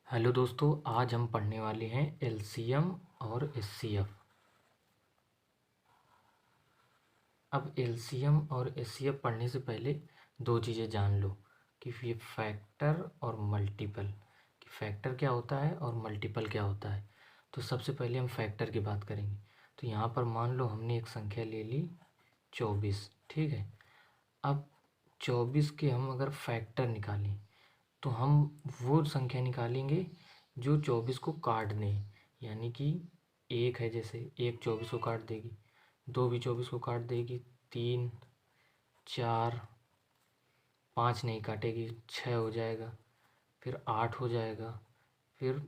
Hello दोस्तों, आज हम पढ़ने वाले हैं एलसीएम और एचसीएफ। अब एलसीएम और एचसीएफ पढ़ने से पहले दो चीज़ें जान लो कि ये फैक्टर और मल्टीपल, कि फैक्टर क्या होता है और मल्टीपल क्या होता है। तो सबसे पहले हम फैक्टर की बात करेंगे। तो यहाँ पर मान लो हमने एक संख्या ले ली 24, ठीक है। अब 24 के हम अगर फैक्टर निकालें तो हम वो संख्या निकालेंगे जो 24 को काट दें। यानी कि एक है, जैसे एक 24 को काट देगी, दो भी 24 को काट देगी, तीन, चार, पाँच नहीं काटेगी, छः हो जाएगा, फिर आठ हो जाएगा, फिर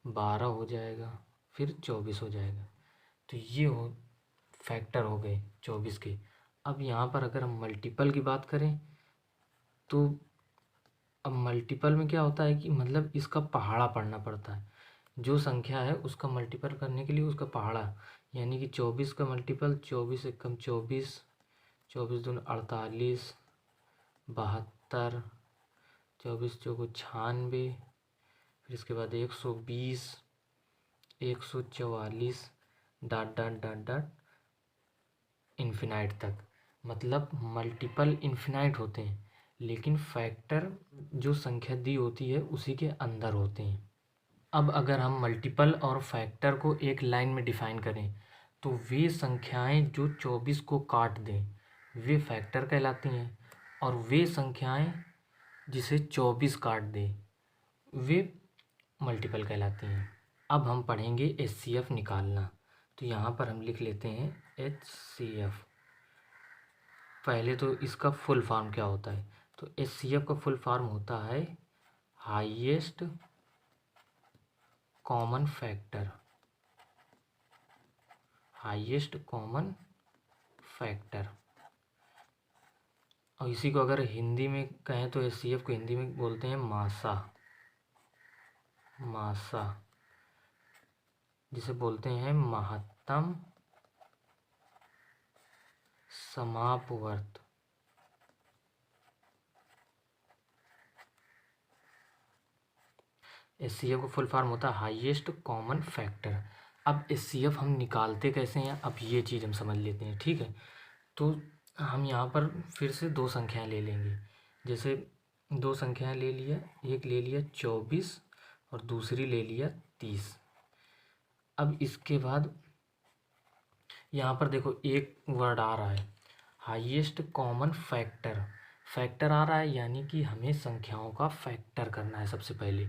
12 हो जाएगा, फिर 24 हो जाएगा। तो ये हो फैक्टर हो गए 24 के। अब यहाँ पर अगर हम मल्टीपल की बात करें तो अब मल्टीपल में क्या होता है कि मतलब इसका पहाड़ा पढ़ना पड़ता है। जो संख्या है उसका मल्टीपल करने के लिए उसका पहाड़ा, यानी कि 24 का मल्टीपल 24 एकम 24, 24 दूनी 48, 72, 24 चौको 96, फिर इसके बाद 120, 144, dot dot dot dot infinite तक। मतलब मल्टीपल इन्फिनाइट होते हैं, लेकिन फैक्टर जो संख्या दी होती है उसी के अंदर होते हैं। अब अगर हम मल्टीपल और फैक्टर को एक लाइन में डिफाइन करें तो वे संख्याएं जो 24 को काट दें वे फैक्टर कहलाती हैं, और वे संख्याएं जिसे 24 काट दें वे मल्टीपल कहलाती हैं। अब हम पढ़ेंगे एचसीएफ निकालना। तो यहाँ पर हम लिख लेते हैं एचसीएफ। पहले तो इसका फुल फॉर्म क्या होता है। तो एचसीएफ का फुल फॉर्म होता है highest common factor. Highest common factor. और इसी को अगर हिंदी में कहें तो एचसीएफ को हिंदी में बोलते हैं मासा। मासा जिसे बोलते हैं महत्तम समापवर्त। एचसीएफ का फुल फॉर्म होता है हाईएस्ट कॉमन फैक्टर। अब एचसीएफ हम निकालते कैसे हैं, अब ये चीज़ हम समझ लेते हैं, ठीक है। तो हम यहाँ पर फिर से दो संख्याएं ले लेंगे। जैसे दो संख्याएं ले लिया, एक ले लिया 24 और दूसरी ले लिया 30। अब इसके बाद यहाँ पर देखो एक वर्ड आ रहा है हाईएस्ट कॉमन फैक्टर। फैक्टर आ रहा है यानी कि हमें संख्याओं का फैक्टर करना है सबसे पहले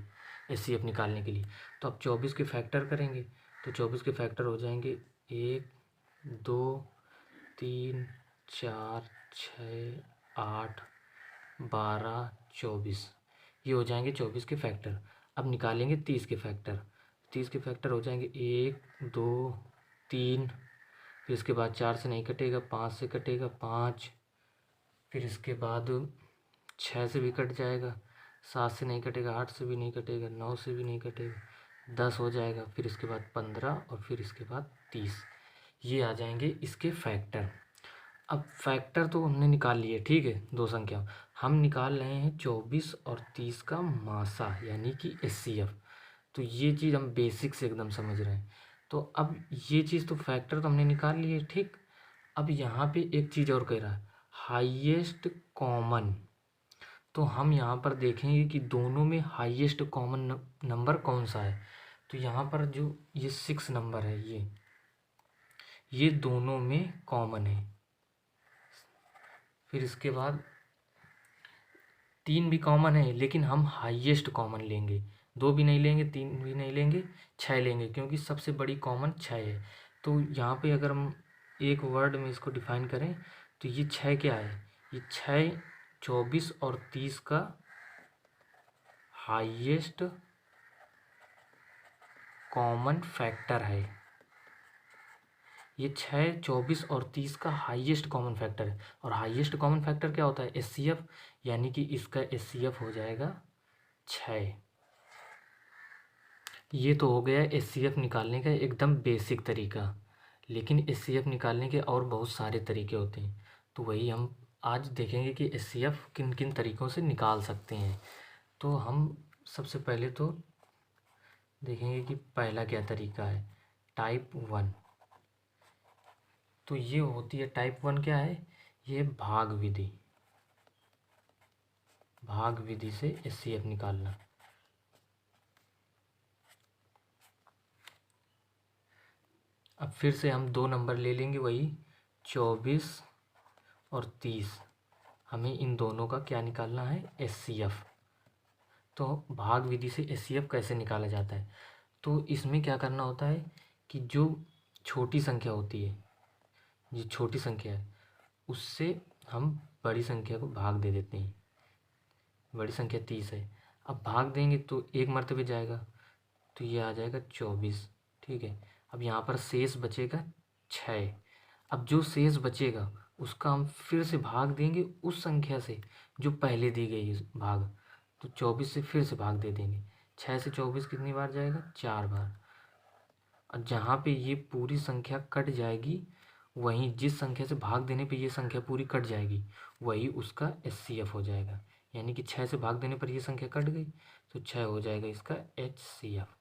एचसीएफ निकालने के लिए। तो अब 24 के फैक्टर करेंगे तो 24 के फैक्टर हो जाएंगे 1, 2, 3, 4, 6, 8, 12, 24। ये हो जाएंगे 24 के फैक्टर। अब निकालेंगे 30 के फैक्टर। 30 के फैक्टर हो जाएंगे 1, 2, 3, फिर इसके बाद 4 से नहीं कटेगा, 5 से कटेगा, 5, फिर इसके बाद 6 से भी कट जाएगा, 7 से नहीं कटेगा, 8 से भी नहीं कटेगा, 9 से भी नहीं कटेगा, 10 हो जाएगा, फिर इसके बाद 15 और फिर इसके बाद 30। ये आ जाएंगे इसके फैक्टर। अब फैक्टर तो हमने निकाल लिए, ठीक है, दो संख्या। हम निकाल रहे हैं 24 और 30 का मासा यानी कि एचसीएफ। तो ये चीज़ हम बेसिक से एकदम समझ रहे हैं। तो अब ये चीज़ तो फैक्टर तो हमने निकाल लिए, ठीक। अब यहाँ पे एक चीज़ और कह रहा है हाईएस्ट कॉमन। तो हम यहाँ पर देखेंगे कि दोनों में हाईएस्ट कॉमन नंबर कौन सा है। तो यहाँ पर जो ये 6 नंबर है ये दोनों में कॉमन है। फिर इसके बाद 3 भी कॉमन है, लेकिन हम हाईएस्ट कॉमन लेंगे। 2 भी नहीं लेंगे, 3 भी नहीं लेंगे, 6 लेंगे, क्योंकि सबसे बड़ी कॉमन 6 है। तो यहाँ पे अगर हम एक वर्ड में इसको डिफाइन करें तो ये 6 क्या है, ये 6 24 और 30 का हाईएस्ट कॉमन फैक्टर है। ये 6, 24 और 30 का हाईएस्ट कॉमन फैक्टर है। और हाईएस्ट कॉमन फैक्टर क्या होता है, एचसीएफ, यानी कि इसका एचसीएफ हो जाएगा 6। ये तो हो गया एचसीएफ निकालने का एकदम बेसिक तरीका। लेकिन एचसीएफ निकालने के और बहुत सारे तरीके होते हैं, तो वही हम आज देखेंगे कि एचसीएफ किन किन तरीक़ों से निकाल सकते हैं। तो हम सबसे पहले तो देखेंगे कि पहला क्या तरीका है, टाइप 1। तो ये होती है टाइप 1 क्या है, ये भाग विधि, भाग विधि से एचसीएफ निकालना। अब फिर से हम 2 नंबर ले लेंगे, वही 24 और 30। हमें इन दोनों का क्या निकालना है, एचसीएफ। तो भाग विधि से एचसीएफ कैसे निकाला जाता है, तो इसमें क्या करना होता है कि जो छोटी संख्या होती है, जो छोटी संख्या है उससे हम बड़ी संख्या को भाग दे देते हैं। बड़ी संख्या 30 है, अब भाग देंगे तो एक मर्तबे जाएगा, तो ये आ जाएगा 24। ठीक है, अब यहाँ पर शेष बचेगा 6। अब जो शेष बचेगा उसका हम फिर से भाग देंगे उस संख्या से जो पहले दी गई है भाग, तो 24 से फिर से भाग दे देंगे। 6 से 24 कितनी बार जाएगा, 4 बार। और जहाँ पे ये पूरी संख्या कट जाएगी, वहीं जिस संख्या से भाग देने पे ये संख्या पूरी कट जाएगी, वही उसका एचसीएफ हो जाएगा। यानी कि 6 से भाग देने पर ये संख्या कट गई, तो 6 हो जाएगा इसका एचसीएफ।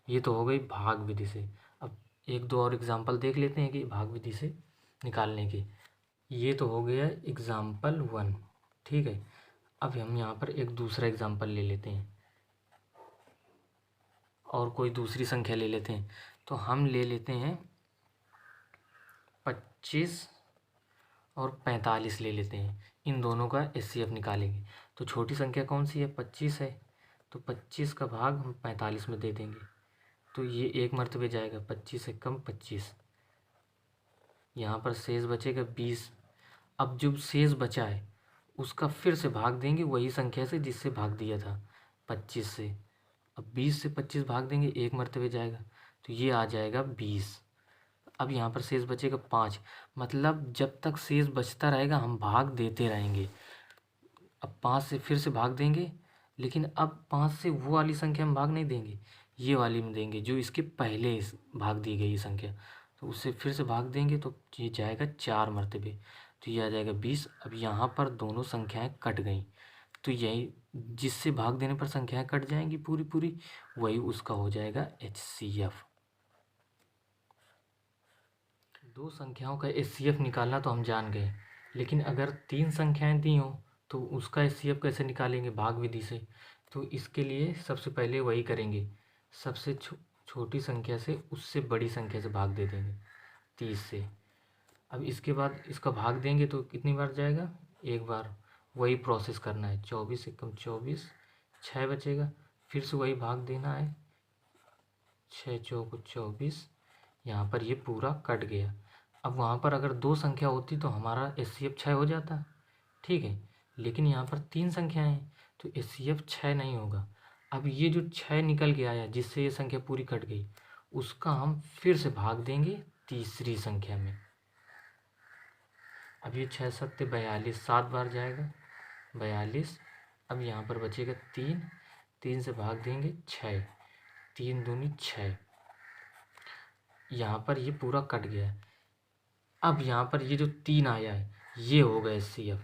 ये तो हो गई भाग विधि से। अब एक दो और एग्जाम्पल देख लेते हैं कि भाग विधि से निकालने के। ये तो हो गया एग्जाम्पल 1। ठीक है, अब हम यहाँ पर एक दूसरा एग्जाम्पल ले लेते हैं और कोई दूसरी संख्या ले लेते हैं। तो हम ले लेते हैं 25 और 45 ले लेते हैं। इन दोनों का एचसीएफ निकालेंगे। तो छोटी संख्या कौन सी है, 25 है, तो 25 का भाग हम 45 में दे देंगे, तो ये एक मर्तबे जाएगा, 25 से कम 25। यहाँ पर शेष बचेगा 20। अब जो शेष बचा है उसका फिर से भाग देंगे वही संख्या से जिससे भाग दिया था, 25 से। अब 20 से 25 भाग देंगे, एक मर्तबे जाएगा, तो ये आ जाएगा 20। अब यहाँ पर शेष बचेगा 5। मतलब जब तक शेष बचता रहेगा हम भाग देते रहेंगे। अब 5 से फिर से भाग देंगे, लेकिन अब 5 से वो वाली संख्या में भाग नहीं देंगे, ये वाली में देंगे जो इसके पहले भाग दी गई संख्या। तो उससे फिर से भाग देंगे तो ये जाएगा 4 मर्तबे, तो ये आ जाएगा 20। अब यहाँ पर दोनों संख्याएं कट गई, तो यही जिससे भाग देने पर संख्याएं कट जाएंगी पूरी पूरी, वही उसका हो जाएगा एचसीएफ। दो संख्याओं का एचसीएफ निकालना तो हम जान गए, लेकिन अगर 3 संख्याएं दी हों तो उसका एचसीएफ कैसे निकालेंगे, भाग विधि से। तो इसके लिए सबसे पहले वही करेंगे, सबसे छोटी संख्या से उससे बड़ी संख्या से भाग दे देंगे, 30 से। अब इसके बाद इसका भाग देंगे तो कितनी बार जाएगा, एक बार। वही प्रोसेस करना है, 24 से कम 24, 6 बचेगा, फिर से वही भाग देना है, 6 चौको 24। यहाँ पर ये पूरा कट गया। अब वहाँ पर अगर 2 संख्या होती तो हमारा एचसीएफ 6 हो जाता। ठीक है, लेकिन यहाँ पर 3 संख्याएं हैं तो एचसीएफ 6 नहीं होगा। अब ये जो 6 निकल के आया जिससे ये संख्या पूरी कट गई, उसका हम फिर से भाग देंगे तीसरी संख्या में। अब ये 6 सत्ते 42, 7 बार जाएगा, 42। अब यहाँ पर बचेगा 3, 3 से भाग देंगे 6, 3 दूनी 6। यहाँ पर ये पूरा कट गया है। अब यहाँ पर ये जो 3 आया है ये होगा एचसीएफ।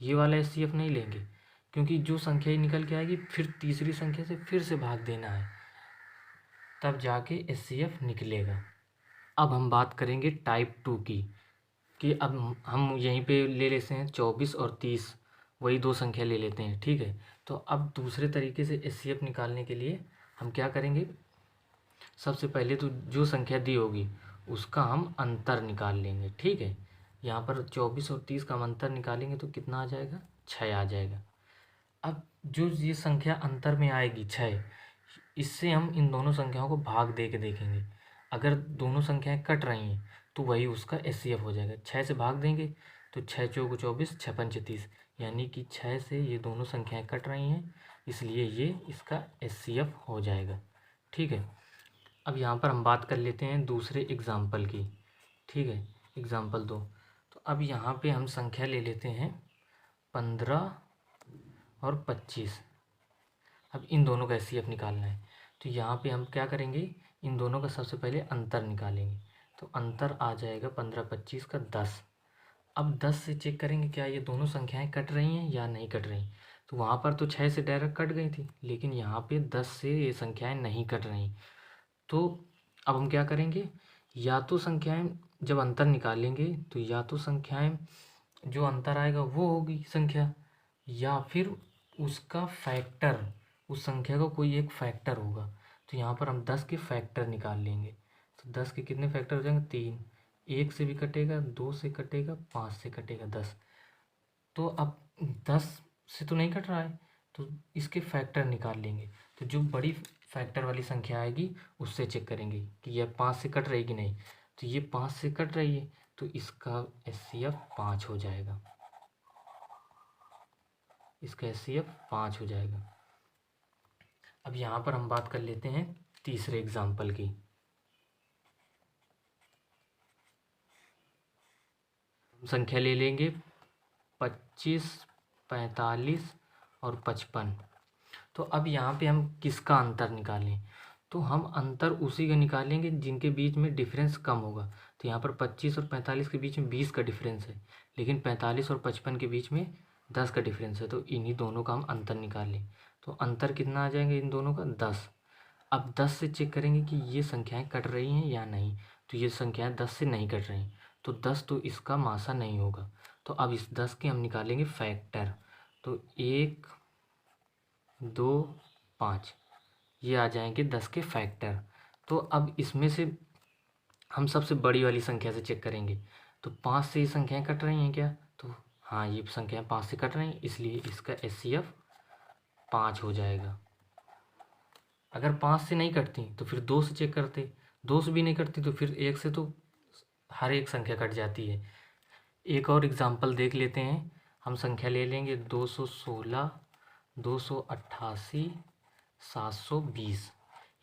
ये वाला एचसीएफ नहीं लेंगे, क्योंकि जो संख्या ही निकल के आएगी फिर तीसरी संख्या से फिर से भाग देना है, तब जाके एचसीएफ निकलेगा। अब हम बात करेंगे टाइप 2 की, कि अब हम यहीं पे ले लेते हैं 24 और 30, वही 2 संख्या ले लेते हैं। ठीक है, तो अब दूसरे तरीके से एचसीएफ निकालने के लिए हम क्या करेंगे, सबसे पहले तो जो संख्या दी होगी उसका हम अंतर निकाल लेंगे। ठीक है, यहाँ पर 24 और 30 का हम अंतर निकालेंगे तो कितना आ जाएगा, 6 आ जाएगा। अब जो ये संख्या अंतर में आएगी 6, इससे हम इन दोनों संख्याओं को भाग दे के देखेंगे। अगर दोनों संख्याएं कट रही हैं तो वही उसका एचसीएफ हो जाएगा। 6 से भाग देंगे तो 6 चौको 24, 6 पंचे 30, यानी कि 6 से ये दोनों संख्याएं कट रही हैं, इसलिए ये इसका एचसीएफ हो जाएगा। ठीक है, अब यहाँ पर हम बात कर लेते हैं दूसरे एग्ज़ाम्पल की। ठीक है, एग्ज़ाम्पल 2। तो अब यहाँ पे हम संख्या ले लेते हैं 15 और 25। अब इन दोनों का एचसीएफ निकालना है, तो यहाँ पे हम क्या करेंगे, इन दोनों का सबसे पहले अंतर निकालेंगे। तो अंतर आ जाएगा 15 25 का 10। अब 10 से चेक करेंगे क्या ये दोनों संख्याएं कट रही हैं या नहीं कट रही। तो वहाँ पर तो 6 से डायरेक्ट कट गई थी, लेकिन यहाँ पे 10 से ये संख्याएं नहीं कट रही। तो अब हम क्या करेंगे, या तो संख्याएं जब अंतर निकालेंगे तो या तो संख्याएं जो अंतर आएगा वो होगी संख्या, या फिर उसका फैक्टर, उस संख्या का कोई एक फैक्टर होगा। तो यहाँ पर हम 10 के फैक्टर निकाल लेंगे। तो 10 के कितने फैक्टर हो जाएंगे, 3। 1 से भी कटेगा, 2 से कटेगा, 5 से कटेगा, 10। तो अब 10 से तो नहीं कट रहा है, तो इसके फैक्टर निकाल लेंगे। तो जो बड़ी फैक्टर वाली संख्या आएगी उससे चेक करेंगे कि यह 5 से कट रही कि नहीं। तो ये 5 से कट रही है, तो इसका HCF 5 हो जाएगा, इसका HCF 5 हो जाएगा। अब यहाँ पर हम बात कर लेते हैं तीसरे एग्जाम्पल की। संख्या ले लेंगे 25, 45 और 55। तो अब यहाँ पे हम किसका अंतर निकालें, तो हम अंतर उसी का निकालेंगे जिनके बीच में डिफरेंस कम होगा। तो यहाँ पर 25 और 45 के बीच में 20 का डिफरेंस है, लेकिन 45 और 55 के बीच में 10 का डिफरेंस है। तो इन्हीं दोनों का हम अंतर निकाल लें। तो अंतर कितना आ जाएगा इन दोनों का, 10। अब 10 से चेक करेंगे कि ये संख्याएं कट रही हैं या नहीं। तो ये संख्याएं 10 से नहीं कट रही, तो 10 तो इसका मासा नहीं होगा। तो अब इस 10 के हम निकालेंगे फैक्टर। तो 1, 2, 5 ये आ जाएंगे 10 के फैक्टर। तो अब इसमें से हम सबसे बड़ी वाली संख्या से चेक करेंगे। तो 5 से ये संख्याएं कट रही हैं क्या, तो हाँ ये संख्याएं 5 से कट रही हैं, इसलिए इसका HCF 5 हो जाएगा। अगर 5 से नहीं कटती तो फिर 2 से चेक करते, 2 से भी नहीं कटती तो फिर 1 से तो हर एक संख्या कट जाती है। एक और एग्जांपल देख लेते हैं। हम संख्या ले लेंगे 216, 288, 720।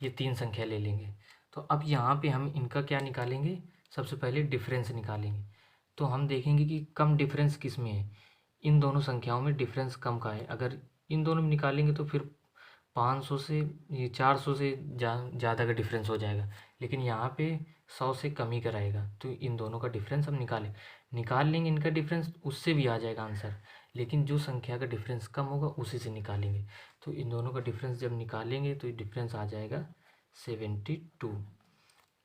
ये 3 संख्या ले लेंगे। तो अब यहाँ पे हम इनका क्या निकालेंगे, सबसे पहले डिफरेंस निकालेंगे। तो हम देखेंगे कि कम डिफरेंस किस में है, इन दोनों संख्याओं में डिफरेंस कम का है। अगर इन दोनों में निकालेंगे तो फिर 500 से ये 400 से ज़्यादा का डिफरेंस हो जाएगा, लेकिन यहाँ पे 100 से कम ही का रहेगा। तो इन दोनों का डिफरेंस हम निकाल लेंगे, इनका डिफरेंस उससे भी आ जाएगा आंसर, लेकिन जो संख्या का डिफरेंस कम होगा उसी से निकालेंगे। तो इन दोनों का डिफरेंस जब निकालेंगे तो डिफरेंस आ जाएगा 72।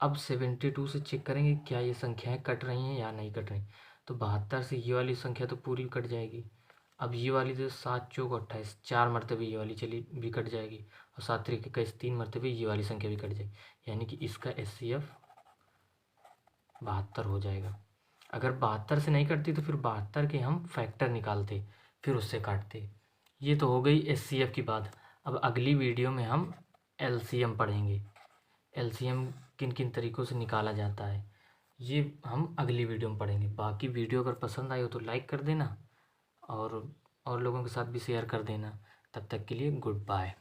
अब 72 से चेक करेंगे क्या ये संख्याएं कट रही हैं या नहीं कट रही। तो 72 से ये वाली संख्या तो पूरी कट जाएगी। अब ये वाली जो 7 चौक 28, 4 मरतबे ये वाली चली भी कट जाएगी, और 7 3 21, 3 मरतबे ये वाली संख्या भी कट जाएगी, यानी कि इसका HCF 72 हो जाएगा। अगर 72 से नहीं कटती तो फिर 72 के हम फैक्टर निकालते, फिर उससे काटते। ये तो हो गई HCF की बात। अब अगली वीडियो में हम LCM पढ़ेंगे। LCM किन किन तरीक़ों से निकाला जाता है, ये हम अगली वीडियो में पढ़ेंगे। बाकी वीडियो अगर पसंद आई हो तो लाइक कर देना, और लोगों के साथ भी शेयर कर देना। तब तक के लिए गुड बाय।